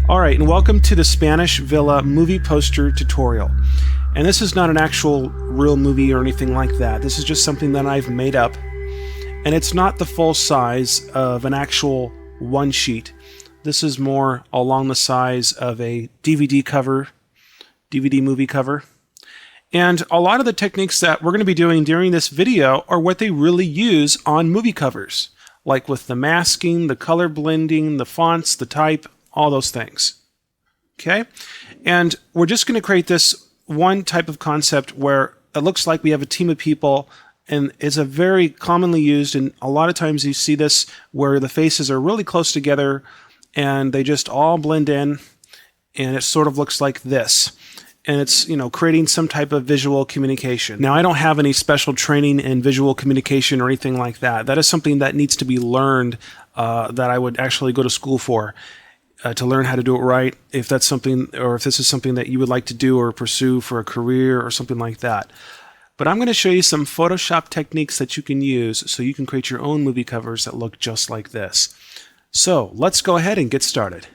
Alright, and welcome to the Spanish Villa movie poster tutorial. And this is not an actual real movie or anything like that. This is just something that I've made up. And it's not the full size of an actual one sheet. This is more along the size of a DVD cover, DVD movie cover. And a lot of the techniques that we're going to be doing during this video are what they really use on movie covers, like with the masking, the color blending, the fonts, the type, all those things. Okay? And we're just going to create this one type of concept where it looks like we have a team of people, and it's a very commonly used, and a lot of times you see this where the faces are really close together and they just all blend in, and it sort of looks like this. And it's, creating some type of visual communication. Now, I don't have any special training in visual communication or anything like that. That is something that needs to be learned, that I would actually go to school for, to learn how to do it right, if that's something, or if this is something that you would like to do or pursue for a career or something like that. But I'm going to show you some Photoshop techniques that you can use so you can create your own movie covers that look just like this. So let's go ahead and get started.